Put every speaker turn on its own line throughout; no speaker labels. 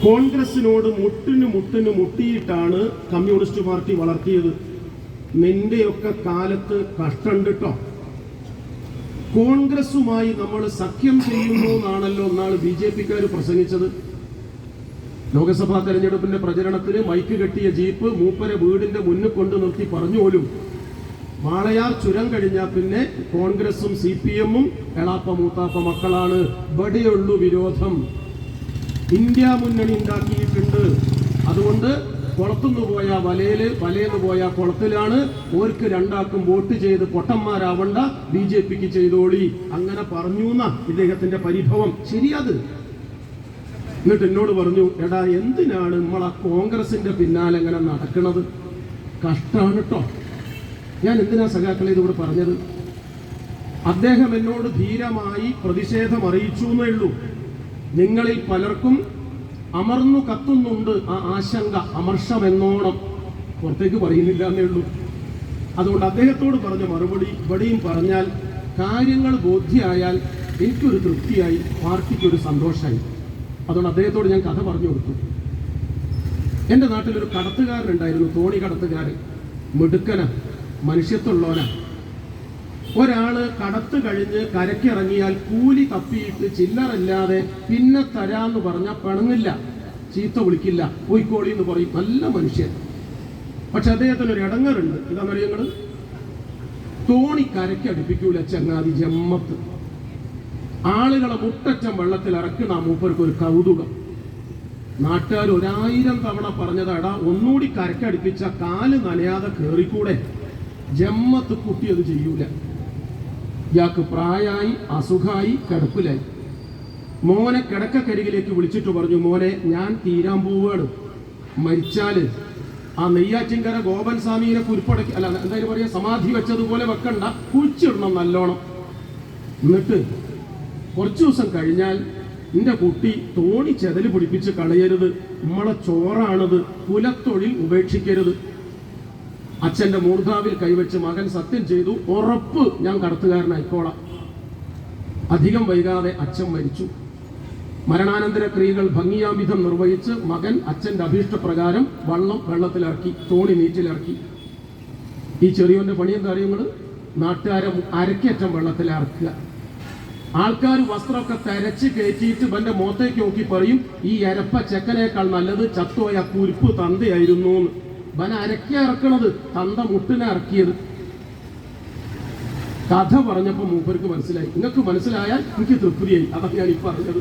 കോൺഗ്രസിനോട് മുട്ടിന് മുട്ടിയിട്ടാണ് communist party വളർത്തിയത്. നിന്റെയൊക്കെ കാലത്ത് കഷ്ടമുണ്ട് കേട്ടോ. കോൺഗ്രസുമായി നമ്മൾ സഖ്യം ചെയ്യുന്നു എന്നാണല്ലോ ഒന്നാൾ BJPക്കാർ പ്രസംഗിച്ചത്. ലോക്സഭാ തെരഞ്ഞെടുപ്പിന്റെ പ്രചരണത്തിന് മൈക്ക് കെട്ടിയ ജീപ്പ് മൂപ്പരെ വീടിന്റെ മുന്നിൽ കൊണ്ട് നിർത്തി പറഞ്ഞുപോലും വാളയാർ ചുരം കഴിഞ്ഞാൽ പിന്നെ കോൺഗ്രസും CPM-ഉം എളാപ്പ മൂത്താപ്പ മക്കളാണ്. ഇവിടെയുള്ളൂ വിരോധം. ഇന്ത്യ മുന്നണി ഉണ്ടാക്കിയിട്ടുണ്ട്. അതുകൊണ്ട് കുളത്തുനിന്ന് പോയ വലയെന്ന് പോയ കുളത്തിലാണ്. ഓർക്ക് രണ്ടാക്കും വോട്ട് ചെയ്ത് പൊട്ടന്മാരാവണ്ട, BJPക്ക് ചെയ്തോളി. അങ്ങനെ പറഞ്ഞു എന്നാ ഇദ്ദേഹത്തിന്റെ പരിഭവം. ശരിയത്. എന്നിട്ട് എന്നോട് പറഞ്ഞു, എടാ എന്തിനാണ് നമ്മളാ കോൺഗ്രസിന്റെ പിന്നാലെ ഇങ്ങനെ നടക്കുന്നത്? കഷ്ടാണ് കേട്ടോ. ഞാൻ എന്തിനാ സഖാക്കളെ ഇതിവിടെ പറഞ്ഞത്? അദ്ദേഹം എന്നോട് ധീരമായി പ്രതിഷേധം അറിയിച്ചു എന്നേ ഉള്ളൂ. നിങ്ങളിൽ പലർക്കും അമർന്നു കത്തുന്നുണ്ട് ആ ആശങ്ക, അമർഷം എന്നോണം. പുറത്തേക്ക് പറയുന്നില്ല എന്നേ ഉള്ളൂ. അതുകൊണ്ട് അദ്ദേഹത്തോട് പറഞ്ഞ മറുപടി ഇവിടെയും പറഞ്ഞാൽ കാര്യങ്ങൾ ബോധ്യമായാൽ എനിക്കൊരു തൃപ്തിയായി, പാർട്ടിക്കൊരു സന്തോഷമായി. അതുകൊണ്ട് അദ്ദേഹത്തോട് ഞാൻ കഥ പറഞ്ഞു കൊടുത്തു. എൻ്റെ നാട്ടിലൊരു കടത്തുകാരനുണ്ടായിരുന്നു, തോണി കടത്തുകാരൻ. മിടുക്കന, മനുഷ്യത്വമുള്ളവന. ഒരാള് കടത്ത് കഴിഞ്ഞ് കരക്കിറങ്ങിയാൽ കൂലി തപ്പിയിട്ട് ചില്ലറല്ലാതെ പിന്നെ തരാന്ന് പറഞ്ഞാൽ പിണങ്ങില്ല, ചീത്ത വിളിക്കില്ല, പോയിക്കോളി എന്ന് പറയും. നല്ല മനുഷ്യൻ. പക്ഷെ അദ്ദേഹത്തിന് ഒരു ഇടങ്ങറുണ്ട്. ഇതാണെന്നറിയ ഞങ്ങള് തോണി കരയ്ക്ക് അടുപ്പിക്കൂല ചങ്ങാതി ജമ്മത്ത്. ആളുകളെ മുട്ടറ്റം വെള്ളത്തിൽ ഇറക്കുന്ന ആ മൂപ്പർക്ക് ഒരു കൗതുകം. നാട്ടുകാർ 1000 തവണ പറഞ്ഞതാടാ ഒന്നുകൂടി കരക്കടുപ്പിച്ച കാല് നനയാതെ കേറിക്കൂടെ. ജമ്മത്ത് കുട്ടി അത് ചെയ്യൂല. ഇയാൾക്ക് പ്രായമായി, അസുഖമായി, കിടപ്പിലായി. മോനെ കിടക്കരികിലേക്ക് വിളിച്ചിട്ട് പറഞ്ഞു, മോനെ ഞാൻ തീരാൻ പോവുകയാണ്. മരിച്ചാല് ആ നെയ്യാറ്റിൻകര ഗോപൻ സ്വാമീനെ കുരിപ്പടക്കി അല്ല എന്തായാലും പറയാ സമാധി വെച്ചതുപോലെ വെക്കണ്ട, കുഴിച്ചിടണം നല്ലോണം. എന്നിട്ട് കുറച്ചു ദിവസം കഴിഞ്ഞാൽ നിന്റെ കുട്ടി തോണി ചെതല് പിടിപ്പിച്ച് കളയരുത്, നമ്മളെ ചോറാണത്, കുലത്തൊഴിൽ ഉപേക്ഷിക്കരുത്. അച്ഛന്റെ മൂർധാവിൽ കൈവച്ച് മകൻ സത്യം ചെയ്തു, ഉറപ്പ് ഞാൻ കടത്തുകാരനായിക്കോളാം. അധികം വൈകാതെ അച്ഛൻ മരിച്ചു. മരണാനന്തര ക്രിയകൾ ഭംഗിയാവിധം നിർവഹിച്ച് മകൻ അച്ഛന്റെ അഭീഷ്ടപ്രകാരം വെള്ളത്തിലിറക്കി, തോണി നീറ്റിലിറക്കി. ഈ ചെറിയോന്റെ പണി എന്താ അറിയുന്നത്? നാട്ടുകാരെ അരക്കേറ്റം വെള്ളത്തിലിറക്കുക. ആൾക്കാർ വസ്ത്രമൊക്കെ തെരച്ച് കയറ്റിയിട്ട് ഇവന്റെ മുഖത്തേക്ക് നോക്കി പറയും, ഈ എരപ്പ ചെക്കനേക്കാൾ നല്ലത് ചത്തോയ കുരിപ്പ് തന്തയായിരുന്നു എന്ന്. ഇവൻ അരക്കി ഇറക്കണത്, തന്ത മുട്ടിനെ ഇറക്കിയത്. കഥ പറഞ്ഞപ്പോ മൂപ്പർക്ക് മനസ്സിലായി. നിങ്ങൾക്ക് മനസ്സിലായാൽ എനിക്ക് തൃപ്തിയായി. അതൊക്കെ ഞാൻ ഈ പറഞ്ഞത്.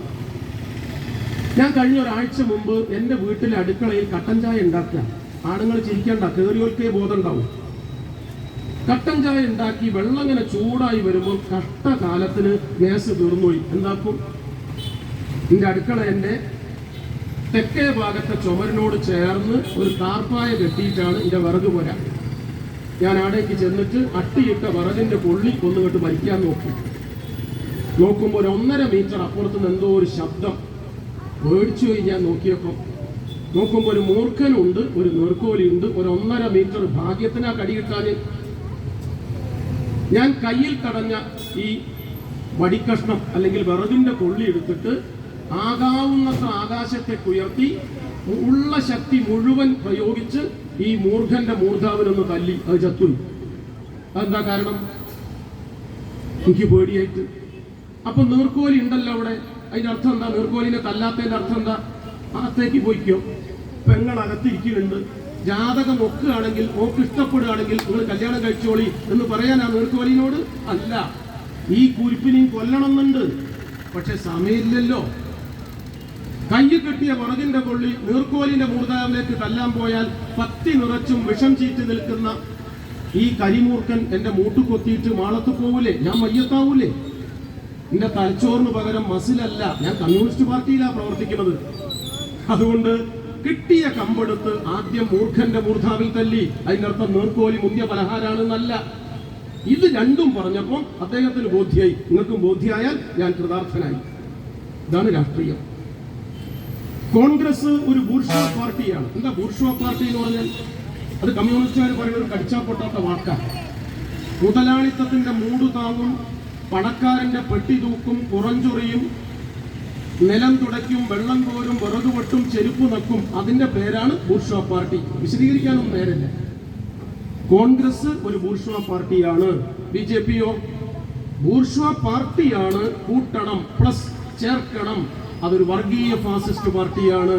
ഞാൻ കഴിഞ്ഞ ഒരാഴ്ച മുമ്പ് എൻ്റെ വീട്ടിലെ അടുക്കളയിൽ കട്ടൻ ചായ ഉണ്ടാക്കുക. ആണുങ്ങൾ ചിരിക്കണ്ട, കേറിയോൽക്കേ ബോധം ഉണ്ടാവും. കട്ടൻ ചായ ഉണ്ടാക്കി വെള്ളം ഇങ്ങനെ ചൂടായി വരുമ്പോൾ കഷ്ടകാലത്തിന് ഗ്യാസ് തീർന്നുപോയി. എന്താക്കും? എൻ്റെ അടുക്കള എൻ്റെ തെക്കേ ഭാഗത്തെ ചുമരിനോട് ചേർന്ന് ഒരു താർപ്പായ കെട്ടിയിട്ടാണ് എൻ്റെ വിറക് പോരാ. ഞാൻ അവിടേക്ക് ചെന്നിട്ട് അട്ടിയിട്ട വിറകിൻ്റെ പൊള്ളി കൊന്നുകിട്ട് മരിക്കാൻ നോക്കുമ്പോൾ 1.5 മീറ്റർ അപ്പുറത്തുനിന്ന് എന്തോ ഒരു ശബ്ദം. പേടിച്ചു പോയി. ഞാൻ നോക്കുമ്പോൾ ഒരു മൂർഖനുണ്ട്, ഒരു നീർക്കോലിയുണ്ട്, ഒരു 1.5 മീറ്റർ. ഭാഗ്യത്തിനാ കടി കിട്ടാൻ ഞാൻ കയ്യിൽ തടഞ്ഞ ഈ വടിക്കഷ്ണം അല്ലെങ്കിൽ വിറകിന്റെ കൊള്ളി എടുത്തിട്ട് ആകാവുന്നത്ര ആകാശത്തേക്ക് ഉയർത്തി ഉള്ള ശക്തി മുഴുവൻ പ്രയോഗിച്ച് ഈ മൂർഖന്റെ മൂർധാവിനൊന്ന് തല്ലി. അത് ചത്തു. അതെന്താ കാരണം? എനിക്ക് പേടിയായിട്ട്. അപ്പൊ നീർക്കോലി ഉണ്ടല്ലോ അവിടെ. അതിന്റെ അർത്ഥം എന്താ? നീർക്കോലിനെ തല്ലാത്തതിന്റെ അർത്ഥം എന്താ? അകത്തേക്ക് പോയിക്കോ, പെങ്ങളകത്തിരിക്കുന്നുണ്ട്. ജാതകം ഒക്കുകയാണെങ്കിൽ, ഓക്ക് ഇഷ്ടപ്പെടുകയാണെങ്കിൽ നിങ്ങൾ കല്യാണം കഴിച്ചോളി എന്ന് പറയാനാ നീർക്കോലിനോട്? അല്ല, ഈ കുരിപ്പിനെയും കൊല്ലണമെന്നുണ്ട്. പക്ഷെ സമയമില്ലല്ലോ. കയ്യിൽ കെട്ടിയ വിറകിന്റെ കൊള്ളി നീർക്കോലിന്റെ മൂർധാവിലേക്ക് തല്ലാൻ പോയാൽ പത്തി നിറച്ചും വിഷം ചീറ്റി നിൽക്കുന്ന ഈ കരിമൂർക്കൻ എന്റെ മൂട്ട് കൊത്തിയിട്ട് മാളത്ത് പോവൂലേ? ഞാൻ മയ്യത്താവൂലേ? എന്റെ തലച്ചോറിന് പകരം മസിലല്ല. ഞാൻ കമ്മ്യൂണിസ്റ്റ് പാർട്ടിയിലാണ് പ്രവർത്തിക്കുന്നത്. അതുകൊണ്ട് കിട്ടിയ കമ്പെടുത്ത് ആദ്യം മൂർഖന്റെ മൂർധാവിൽ തല്ലി. അതിനർത്ഥം നീർക്കോലി മുന്തിയ പലഹാരാണെന്നല്ല. ഇത് രണ്ടും പറഞ്ഞപ്പോൾ അദ്ദേഹത്തിന് ബോധ്യായി. നിങ്ങൾക്കും ബോധ്യായാൽ ഞാൻ കൃതാർത്ഥനായി. ഇതാണ് രാഷ്ട്രീയം. കോൺഗ്രസ് ഒരു ബൂർഷ്വാ പാർട്ടിയാണ്. എന്താ ബൂർഷ്വാ പാർട്ടി എന്ന് പറഞ്ഞാൽ? അത് കമ്മ്യൂണിസ്റ്റുകാർ പറയുന്ന ഒരു കടിച്ചാപ്പൊട്ടാത്ത വാക്കാണ്. മുതലാളിത്തത്തിന്റെ മൂട് താങ്ങും, പണക്കാരന്റെ പെട്ടി തൂക്കും, പുറഞ്ചൊറിയും, നിലം തുടയ്ക്കും, വെള്ളം കോരും, വിറക് വെട്ടും, ചെരുപ്പ് നക്കും. അതിന്റെ പേരാണ് ബൂർഷ്വാ പാർട്ടി. വിശദീകരിക്കാനൊന്നും നേരില്ല. കോൺഗ്രസ് ഒരു ബൂർഷ്വാ പാർട്ടിയാണ്. BJPയോ ബൂർഷ്വാ പാർട്ടിയാണ്. കൂട്ടണം, പ്ലസ് ചേർക്കണം, അതൊരു വർഗീയ ഫാസിസ്റ്റ് പാർട്ടിയാണ്.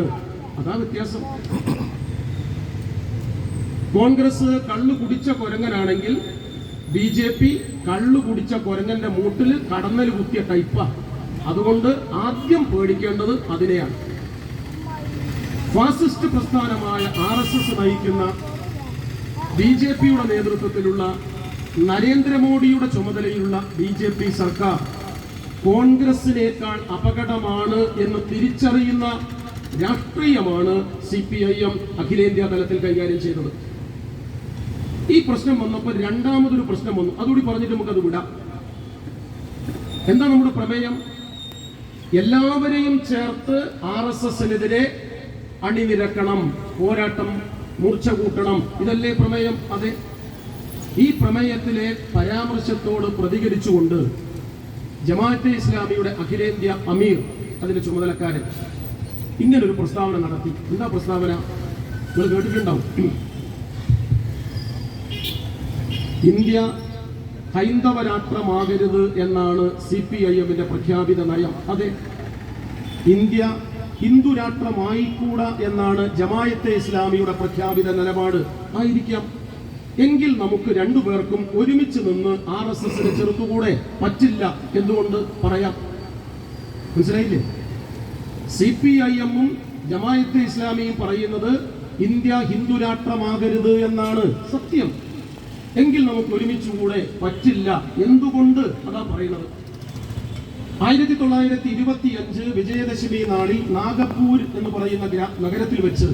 അതാ വ്യത്യാസം. കോൺഗ്രസ് കള്ളു കുടിച്ച കൊരങ്ങനാണെങ്കിൽ BJP കള്ളു കുടിച്ച കൊരങ്ങന്റെ മൂട്ടിൽ കടന്നൽ കുത്തിയ ടൈപ്പ. അതുകൊണ്ട് ആദ്യം പേടിക്കേണ്ടത് അതിനെയാണ്. ഫാസിസ്റ്റ് പ്രസ്ഥാനമായ RSS നയിക്കുന്ന BJPയുടെ നേതൃത്വത്തിലുള്ള നരേന്ദ്രമോദിയുടെ ചുമതലയിലുള്ള BJP സർക്കാർ കോൺഗ്രസിനേക്കാൾ അപകടമാണ് എന്ന് തിരിച്ചറിയുന്ന രാഷ്ട്രീയമാണ് CPIM അഖിലേന്ത്യാ തലത്തിൽ കൈകാര്യം ചെയ്തത്. ഈ പ്രശ്നം വന്നപ്പോൾ രണ്ടാമതൊരു പ്രശ്നം വന്നു. അതുകൂടി പറഞ്ഞിട്ട് നമുക്കത് വിടാം. എന്താ നമ്മുടെ പ്രമേയം? എല്ലാവരെയും ചേർത്ത് RSSനെതിരെ അണിനിരക്കണം, പോരാട്ടം മൂർച്ച കൂട്ടണം. ഇതല്ലേ പ്രമേയം? അതെ. ഈ പ്രമേയത്തിലെ പരാമർശത്തോട് പ്രതികരിച്ചുകൊണ്ട് ജമാഅത്തെ ഇസ്ലാമിയുടെ അഖിലേന്ത്യാ അമീർ, അതിന്റെ ചുമതലക്കാരൻ, ഇങ്ങനൊരു പ്രസ്താവന നടത്തി. എന്താ പ്രസ്താവന? നിങ്ങൾ കേട്ടിട്ടുണ്ടാവും. ഇന്ത്യ ഹൈന്ദവ രാഷ്ട്രമാകരുത് എന്നാണ് CPIMന്റെ പ്രഖ്യാപിത നയം. അതെ, ഇന്ത്യ ഹിന്ദു രാഷ്ട്രമായിക്കൂടാ എന്നാണ് ജമാഅത്തെ ഇസ്ലാമിയുടെ പ്രഖ്യാപിത നിലപാട്. ആയിരിക്കാം. എങ്കിൽ നമുക്ക് രണ്ടുപേർക്കും ഒരുമിച്ച് നിന്ന് RSSനെ ചെറുത്തുകൂടെ? പറ്റില്ല. എന്തുകൊണ്ട് പറയാം? മനസ്സിലായില്ലേ? CPIMഉം ജമാഅത്തെ ഇസ്ലാമിയും പറയുന്നത് ഇന്ത്യ ഹിന്ദു രാഷ്ട്രമാകരുത് എന്നാണ്. സത്യം. എങ്കിൽ നമുക്ക് ഒരുമിച്ചുകൂടെ? പറ്റില്ല. എന്തുകൊണ്ട്? അതാ പറയുന്നത്. 1925 വിജയദശമി നാളിൽ നാഗപ്പൂർ എന്ന് പറയുന്ന നഗരത്തിൽ വെച്ച്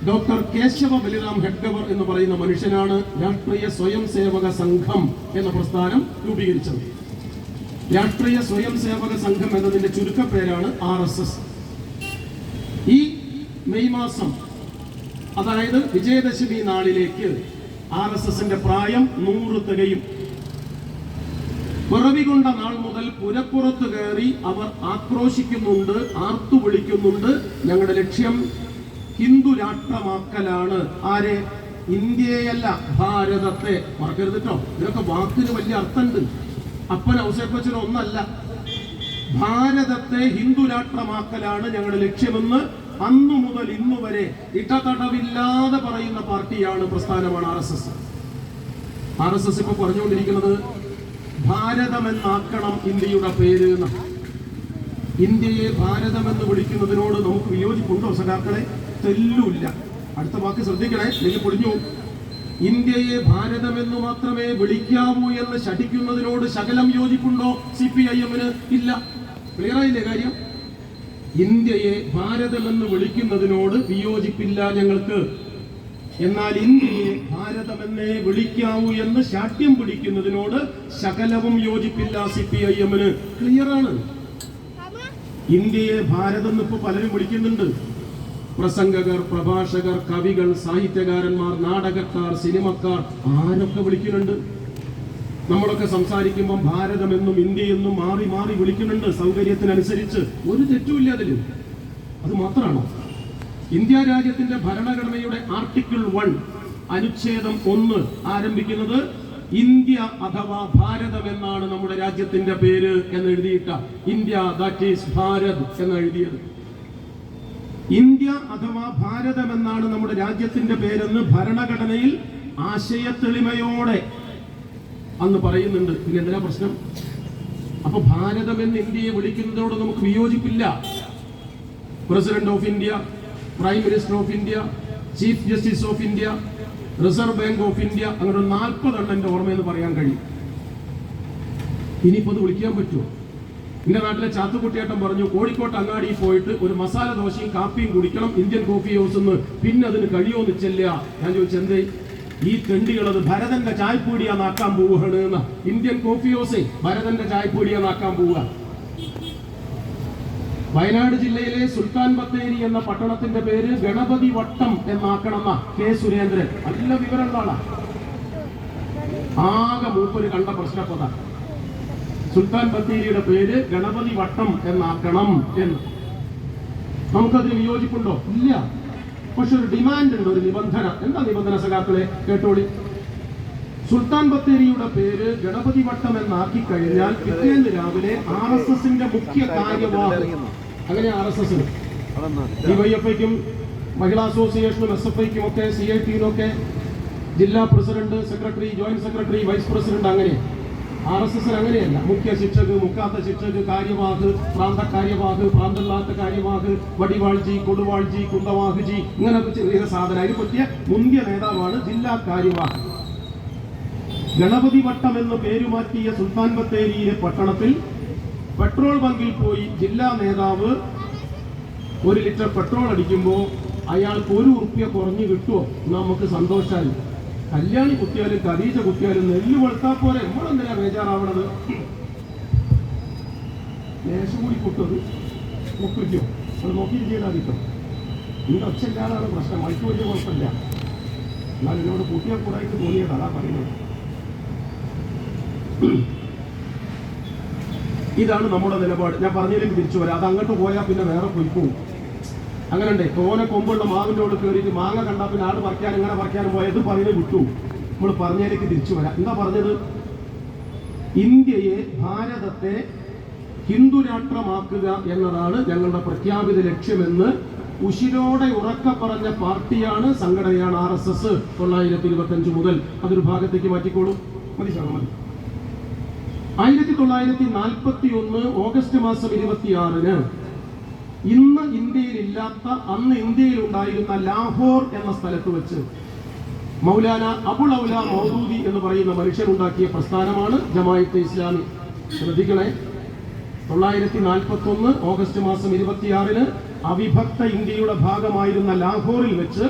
ഡോക്ടർ കേശവ ബലിറാം ഹെഡ്ഗവർ എന്ന് പറയുന്ന മനുഷ്യനാണ് രാഷ്ട്രീയ സ്വയം സേവക സംഘം എന്ന പ്രസ്ഥാനം രൂപീകരിച്ചത്. രാഷ്ട്രീയ സ്വയം സേവക സംഘം എന്നതിന്റെ ചുരുക്കപ്പേരാണ് RSS. ഈ മെയ് മാസം, അതായത് വിജയദശമി നാളിലേക്ക് RSSന്റെ പ്രായം 100 തികയും. പിറവികൊണ്ട നാൾ മുതൽ പുരപ്പുറത്ത് കയറി അവർ ആക്രോശിക്കുന്നുണ്ട്, ആർത്തു വിളിക്കുന്നുണ്ട്. ഞങ്ങളുടെ ലക്ഷ്യം ഹിന്ദു രാഷ്ട്രമാക്കലാണ്. ആരെ? ഇന്ത്യയല്ല, ഭാരതത്തെ. മറക്കരുത് കേട്ടോ. ഇതിനൊക്കെ വാക്കിന് വലിയ അർത്ഥമുണ്ട്. അപ്പൻ ഔസേപ്പച്ചൻ ഒന്നല്ല. ഭാരതത്തെ ഹിന്ദു രാഷ്ട്രമാക്കലാണ് ഞങ്ങളുടെ ലക്ഷ്യമെന്ന് അന്നു മുതൽ ഇന്നു വരെ ഇടതടവില്ലാതെ പറയുന്ന പാർട്ടിയാണ്, പ്രസ്ഥാനമാണ് RSS. RSS ഇപ്പൊ പറഞ്ഞുകൊണ്ടിരിക്കുന്നത് ഭാരതമെന്നാക്കണം ഇന്ത്യയുടെ പേര്. ഇന്ത്യയെ ഭാരതമെന്ന് വിളിക്കുന്നതിനോട് നമുക്ക് വിയോജിപ്പുണ്ടോ സഖാക്കളെ? തെല്ലുമില്ല. അടുത്ത വാക്ക് ശ്രദ്ധിക്കണേ, നിങ്ങൾ പൊളിഞ്ഞു. ഇന്ത്യയെ ഭാരതമെന്ന് മാത്രമേ വിളിക്കാവൂ എന്ന് ശഠിക്കുന്നതിനോട് ശകലം യോജിപ്പുണ്ടോ CPIMന്? ഇല്ല. ക്ലിയറായില്ലേ കാര്യം? ഇന്ത്യയെ ഭാരതമെന്ന് വിളിക്കുന്നതിനോട് വിയോജിപ്പില്ല ഞങ്ങൾക്ക്. എന്നാൽ ഇന്ത്യയെ ഭാരതമെന്നേ വിളിക്കാവൂ എന്ന് ശാഠ്യം പിടിക്കുന്നതിനോട് ശകലവും യോജിപ്പില്ല CPIMന്. ക്ലിയറാണ്. ഇന്ത്യയെ ഭാരതം ഇപ്പൊ പലരും വിളിക്കുന്നുണ്ട്. പ്രസംഗകർ, പ്രഭാഷകർ, കവികൾ, സാഹിത്യകാരന്മാർ, നാടകക്കാർ, സിനിമക്കാർ, ആരൊക്കെ വിളിക്കുന്നുണ്ട്. നമ്മളൊക്കെ സംസാരിക്കുമ്പോൾ ഭാരതമെന്നും ഇന്ത്യയെന്നും മാറി മാറി വിളിക്കുന്നുണ്ട്, സൗകര്യത്തിനനുസരിച്ച്. ഒരു തെറ്റുമില്ല അതിൽ. അത് മാത്രമാണോ? ഇന്ത്യ രാജ്യത്തിന്റെ ഭരണഘടനയുടെ ആർട്ടിക്കിൾ 1 അനുച്ഛേദം 1 ആരംഭിക്കുന്നത് ഇന്ത്യ അഥവാ ഭാരതം എന്നാണ് നമ്മുടെ രാജ്യത്തിന്റെ പേര് എന്ന് എഴുതിയിട്ട. ഇന്ത്യ, ദാറ്റ് ഈസ് ഭാരത് എന്ന് എഴുതിയത്. ഇന്ത്യ അഥവാ ഭാരതം എന്നാണ് നമ്മുടെ രാജ്യത്തിന്റെ പേരെന്ന് ഭരണഘടനയിൽ ആശയത്തെളിമയോടെ അന്ന് പറയുന്നുണ്ട്. പിന്നെ എന്തിനാ പ്രശ്നം? അപ്പൊ ഭാരതം എന്ന് ഇന്ത്യയെ വിളിക്കുന്നതോട് നമുക്ക് വിയോജിപ്പില്ല. President of India, prime minister of India, chief justice of India, reserve bank of India, അങ്ങനെ 40 എണ്ണം എന്റെ ഓർമ്മയെന്ന് പറയാൻ കഴിയും. ഇനിയിപ്പോ അത് വിളിക്കാൻ പറ്റുമോ? എന്റെ നാട്ടിലെ ചാത്തുകുട്ടിയേട്ടൻ പറഞ്ഞു, കോഴിക്കോട്ട് അങ്ങാടിയിൽ പോയിട്ട് ഒരു മസാല ദോശയും കാപ്പിയും കുടിക്കണം ഇന്ത്യൻ കോഫി ഹൗസ് എന്ന്. പിന്നെ അതിന് കഴിയുമെന്ന് ചെല്ലുക. ഞാൻ ചോദിച്ചു, എന്തേ ഈ തെണ്ടികളത് ഭരതന്റെ ചായപ്പീടിയാന്നാക്കാൻ പോവുകയാണ് എന്ന്. ഇന്ത്യൻ കോഫി ഹൗസേ ഭരതന്റെ ചായപ്പീടിയാന്നാക്കാൻ പോവുക. വയനാട് ജില്ലയിലെ സുൽത്താൻ ബത്തേരി എന്ന പട്ടണത്തിന്റെ പേര് ഗണപതി വട്ടം എന്നാക്കണം കെ സുരേന്ദ്രൻ. നല്ല വിവരമുള്ള ആളാ. ആകെ മൂപ്പര് കണ്ട പ്രശ്നപ്പത സുൽത്താൻ ബത്തേരിയുടെ പേര് ഗണപതി വട്ടം എന്നാക്കണം എന്ന്. നമുക്കതിന് വിയോജിപ്പുണ്ടോ? ഇല്ല. പക്ഷെ ഒരു ഡിമാൻഡ് ഉണ്ട്, ഒരു നിബന്ധന. എന്താ നിബന്ധന സഖാക്കളെ? കേട്ടോളി. സുൽത്താൻ ബത്തേരിയുടെ പേര് ഗണപതി വട്ടം എന്നാക്കി കഴിഞ്ഞാൽ പിറ്റേന്ന് രാവിലെ RSSന്റെ മുഖ്യ കാര്യവാഹ്, അങ്ങനെ RSSന് DYFIക്കും മഹിളാ അസോസിയേഷനും SFIക്കും ഒക്കെ CIT-നും ഒക്കെ ജില്ലാ president, secretary, joint secretary, vice president, അങ്ങനെ RSSന് അങ്ങനെയല്ല. മുഖ്യ ശിക്ഷക്, മുക്കാത്ത ശിക്ഷക്, കാര്യവാഹ്, പ്രാന്ത കാര്യവാഹ്, പ്രാന്തല്ലാത്ത കാര്യവാഹ്, വടിവാൾജി, കൊടുവാൾജി, കുന്തവാഹുജി, ഇങ്ങനൊക്കെ ചെറിയ സാധനം. അതിന് പറ്റിയ മുന്തിയ നേതാവാണ് ജില്ലാ കാര്യവാഹ്. ഗണപതി വട്ടം എന്ന് പേരുമാറ്റിയ സുൽത്താൻ ബത്തേരിയിലെ പട്ടണത്തിൽ പെട്രോൾ ബങ്കിൽ പോയി ജില്ലാ നേതാവ് 1 ലിറ്റർ പെട്രോൾ അടിക്കുമ്പോൾ അയാൾക്ക് 1 ഉറുപ്പ്യ കുറഞ്ഞു കിട്ടുമോ? നമുക്ക് സന്തോഷമായി. കല്യാണി കുത്തിയാലും ഖദീജ കുത്തിയാലും നെല്ല് വെളുത്താ പോലെ നമ്മളെന്തിനാ ബേജാറാവണത്? ലേശം കൂടി കുട്ടത് നോക്കിക്കോ, അത് നോക്കിയിട്ട് ചെയ്താൽ കിട്ടും. ഇന്ന് ഒച്ചയില്ലാതാണ് പ്രശ്നം. മൈക്ക് വലിയ കുഴപ്പമില്ല, എന്നാൽ എന്നോട് കൂട്ടിയാൽ കൂടായിട്ട് തോന്നിയത് അതാ പറയുന്നത്. ഇതാണ് നമ്മുടെ നിലപാട്. ഞാൻ പറഞ്ഞതിലേക്ക് തിരിച്ചു വരാം. അത് അങ്ങോട്ട് പോയാൽ പിന്നെ വേറെ പോയിപ്പോവും. അങ്ങനെ ഉണ്ട്. തോന കൊമ്പുള്ള മാവിനോട് കയറിയിട്ട് മാങ്ങ കണ്ടാൽ പിന്നെ ആട് പറിക്കാനും ഇങ്ങനെ പറിക്കാനും പോയത് പറയുന്നത് വിട്ടു. നമ്മൾ പറഞ്ഞതിലേക്ക് തിരിച്ചു വരാം. എന്താ പറഞ്ഞത്? ഇന്ത്യയെ, ഭാരതത്തെ ഹിന്ദു രാഷ്ട്രമാക്കുക എന്നതാണ് ഞങ്ങളുടെ പ്രഖ്യാപിത ലക്ഷ്യമെന്ന് ഉശിരോടെ ഉറക്ക പറഞ്ഞ പാർട്ടിയാണ്, സംഘടനയാണ് RSS. 925 മുതൽ. അതൊരു ഭാഗത്തേക്ക് മാറ്റിക്കോളൂ. മതി സാർ, മതി. 1941 ഓഗസ്റ്റ് മാസം 26-ന് ഇന്ന് ഇന്ത്യയിലില്ലാത്ത, അന്ന് ഇന്ത്യയിൽ ഉണ്ടായിരുന്ന ലാഹോർ എന്ന സ്ഥലത്ത് വെച്ച് മൗലാന അബുൽ ഔല മൗദൂദി എന്ന് പറയുന്ന മനുഷ്യനുണ്ടാക്കിയ പ്രസ്ഥാനമാണ് ജമാഅത്തെ ഇസ്ലാമി. ശ്രദ്ധിക്കണേ, 1941 ഓഗസ്റ്റ് മാസം 26-ന് അവിഭക്ത ഇന്ത്യയുടെ ഭാഗമായിരുന്ന ലാഹോറിൽ വെച്ച്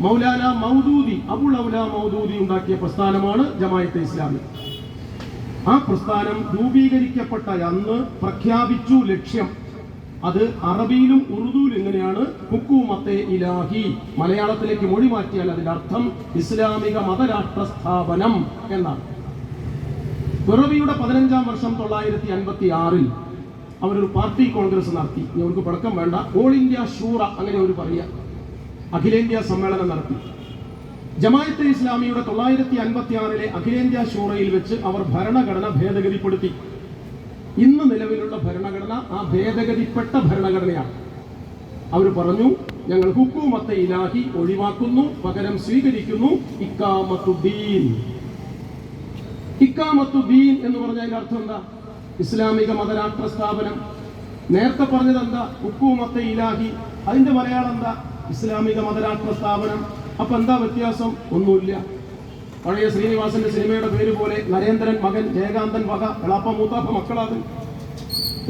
മൗലാന മൗദൂദി, അബുൽ ഔല മൗദൂദി ഉണ്ടാക്കിയ പ്രസ്ഥാനമാണ് ജമാഅത്തെ ഇസ്ലാമി. ആ പ്രസ്ഥാനം രൂപീകരിക്കപ്പെട്ട അന്ന് പ്രഖ്യാപിച്ചു ലക്ഷ്യം. അത് അറബിയിലും ഉറുദുവിലും ഇങ്ങനെയാണ്: ഹുക്കൂമത്തെ ഇലാഹി. മലയാളത്തിലേക്ക് മൊഴി മാറ്റിയാൽ അതിന്റെ അർത്ഥം ഇസ്ലാമിക മതരാഷ്ട്ര സ്ഥാപനം എന്നാണ്. പിറവിയുടെ 15-ാം വർഷം 1956-ൽ അവരൊരു പാർട്ടി കോൺഗ്രസ് നടത്തി. അവർക്ക് പടക്കം വേണ്ട, ഓൾ ഇന്ത്യ ഷൂറ, അങ്ങനെ അവർ പറയുക, അഖിലേന്ത്യാ സമ്മേളനം നടത്തി. ജമാഅത്തെ ഇസ്ലാമിയുടെ 1956-ലെ അഖിലേന്ത്യാ ഷൂറയിൽ വെച്ച് അവർ ഭരണഘടന ഭേദഗതിപ്പെടുത്തി. ഇന്ന് നിലവിലുള്ള ഭരണഘടന ആ ഭേദഗതിപ്പെട്ട ഭരണഘടനയാണ്. അവർ പറഞ്ഞു, ഞങ്ങൾ ഹുക്കൂമത്തെ ഇലാഹി ഒഴിവാക്കുന്നു, പകരം സ്വീകരിക്കുന്നു ഇഖാമത്തുദ്ദീൻ. ഇഖാമത്തുദ്ദീൻ എന്ന് പറഞ്ഞതിന്റെ അർത്ഥം എന്താ? ഇസ്ലാമിക മതരാഷ്ട്ര സ്ഥാപനം. നേരത്തെ പറഞ്ഞത് എന്താ? ഹുക്കൂമത്തെ ഇലാഹി. അതിന്റെ മലയാളം എന്താ? ഇസ്ലാമിക മതരാഷ്ട്ര സ്ഥാപനം. അപ്പൊ എന്താ വ്യത്യാസം? ഒന്നുമില്ല. പഴയ ശ്രീനിവാസന്റെ സിനിമയുടെ പേര് പോലെ നരേന്ദ്രൻ മകൻ, ജയകാന്തൻ വക, എളാപ്പ മൂത്താപ്പ മക്കളാത്.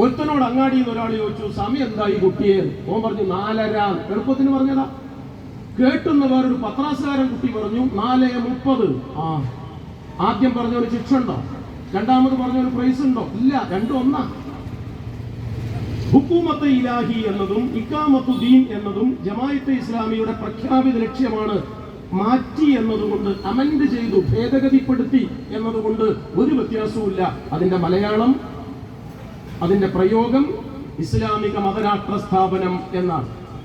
ഒരുത്തനോട് അങ്ങാടിയിൽ നിന്ന് ഒരാൾ ചോദിച്ചു, സമയം എന്താ ഈ കുട്ടിയെ? ഓൻ പറഞ്ഞു 4:30. എളുപ്പത്തിന് പറഞ്ഞതാ. കേട്ടുന്ന വേറൊരു പത്രാസുകാരൻ കുട്ടി പറഞ്ഞു 4:30. ആദ്യം പറഞ്ഞൊരു ശിക്ഷ ഉണ്ടോ? രണ്ടാമത് പറഞ്ഞൊരു പ്രൈസ് ഉണ്ടോ? ഇല്ല, രണ്ടും ഒന്നാ. ഹുക്കൂമത്തെ ഇലാഹി എന്നതും ഇഖാമത്തുദ്ദീൻ എന്നതും ജമാഅത്തെ ഇസ്ലാമിയുടെ പ്രഖ്യാപിത ലക്ഷ്യമാണ്. മാറ്റി എന്നതുകൊണ്ട്, അമെൻഡ് ചെയ്തു, ഭേദഗതിപ്പെടുത്തി എന്നതുകൊണ്ട് ഒരു വ്യത്യാസവുമില്ല. അതിന്റെ മലയാളം, അതിന്റെ പ്രയോഗം ഇസ്ലാമിക മതരാഷ്ട്ര സ്ഥാപനം എന്നാണ്.